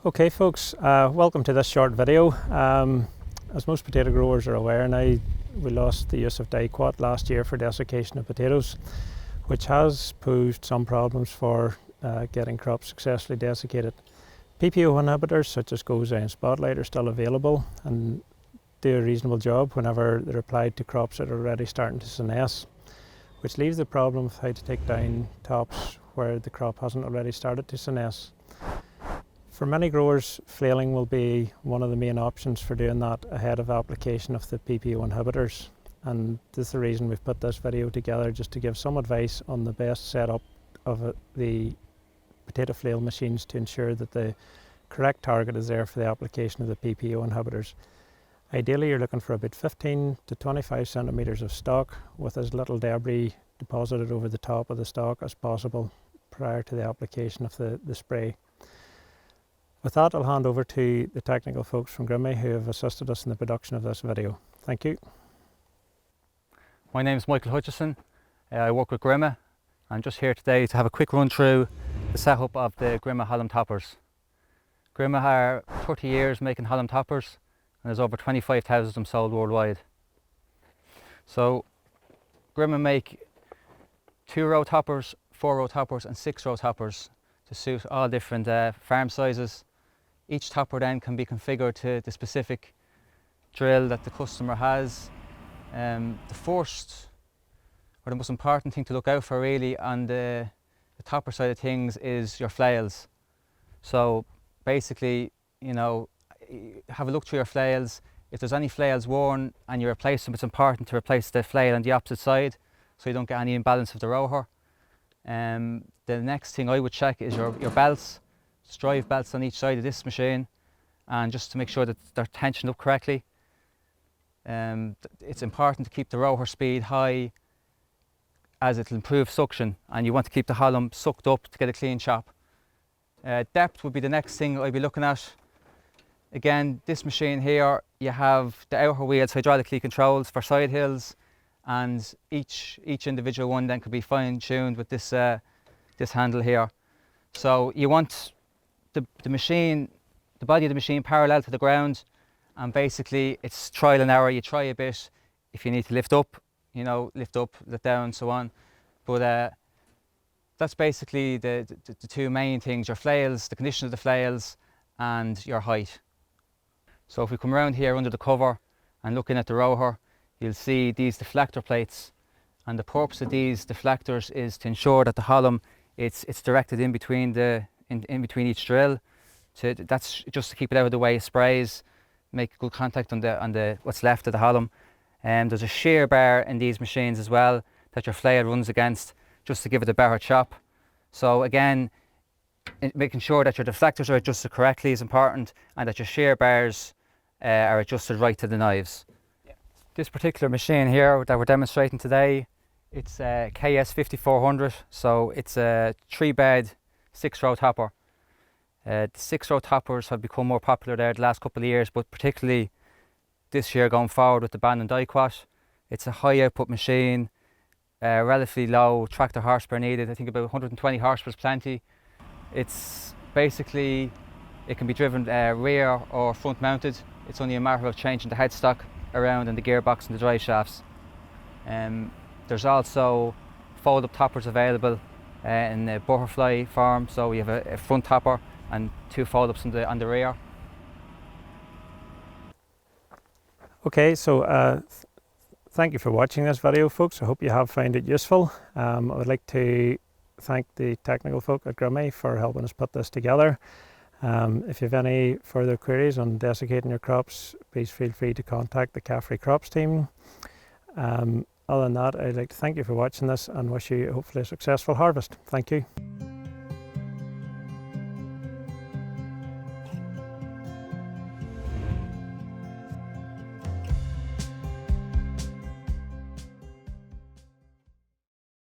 Okay folks, welcome to this short video. As most potato growers are aware now, we lost the use of dicot last year for desiccation of potatoes, which has posed some problems for getting crops successfully desiccated. PPO inhibitors such as Goza and Spotlight are still available and do a reasonable job whenever they're applied to crops that are already starting to senesce, which leaves the problem of how to take down tops where the crop hasn't already started to senesce. For many growers, flailing will be one of the main options for doing that ahead of application of the PPO inhibitors. And this is the reason we've put this video together, just to give some advice on the best setup of the potato flail machines to ensure that the correct target is there for the application of the PPO inhibitors. Ideally, you're looking for about 15 to 25 centimetres of stock with as little debris deposited over the top of the stock as possible prior to the application of the spray. With that, I'll hand over to the technical folks from Grimme who have assisted us in the production of this video. Thank you. My name is Michael Hutchison. I work with Grimme. I'm just here today to have a quick run through the setup of the Grimme haulm toppers. Grimme are 30 years making haulm toppers, and there's over 25,000 of them sold worldwide. So Grimme make 2-row toppers, 4-row toppers and 6-row toppers to suit all different farm sizes. Each topper then can be configured to the specific drill that the customer has. The first, or the most important thing to look out for really on the topper side of things is your flails. So basically, you know, have a look through your flails. If there's any flails worn and you replace them, it's important to replace the flail on the opposite side so you don't get any imbalance of the rotor. The next thing I would check is your belts, drive belts on each side of this machine, and just to make sure that they're tensioned up correctly. It's important to keep the rotor speed high as it'll improve suction, and you want to keep the haulm sucked up to get a clean chop. Depth would be the next thing I'd be looking at. Again, this machine here, you have the outer wheels hydraulically controlled for side hills, and each individual one then could be fine-tuned with this handle here. So you want the machine, the body of the machine parallel to the ground, and basically it's trial and error. You try a bit. If you need to lift up, you know, lift up, lift down, so on. But that's basically the two main things: your flails, the condition of the flails, and your height. So if we come around here under the cover and looking at the rotor, you'll see these deflector plates, and the purpose of these deflectors is to ensure that the haulm it's directed in between in between each drill. That's just to keep it out of the way of sprays, make good contact on the what's left of the haulm. And there's a shear bar in these machines as well that your flail runs against, just to give it a better chop. So again, making sure that your deflectors are adjusted correctly is important, and that your shear bars are adjusted right to the knives. This particular machine here that we're demonstrating today, it's a KS5400, so it's a 3-bed 6-row topper. The 6-row toppers have become more popular there the last couple of years, but particularly this year going forward with the ban on dicot. It's a high output machine, relatively low tractor horsepower needed. I think about 120 horsepower is plenty. It's basically, it can be driven rear or front mounted. It's only a matter of changing the headstock around and the gearbox and the drive shafts. There's also fold-up toppers available in the butterfly form, so we have a front topper and 2 fold-ups on the rear. Okay, so thank you for watching this video folks. I hope you have found it useful. I would like to thank the technical folk at Grimme for helping us put this together. If you have any further queries on desiccating your crops, please feel free to contact the CAFRE crops team. Other than that, I'd like to thank you for watching this and wish you hopefully a successful harvest. Thank you.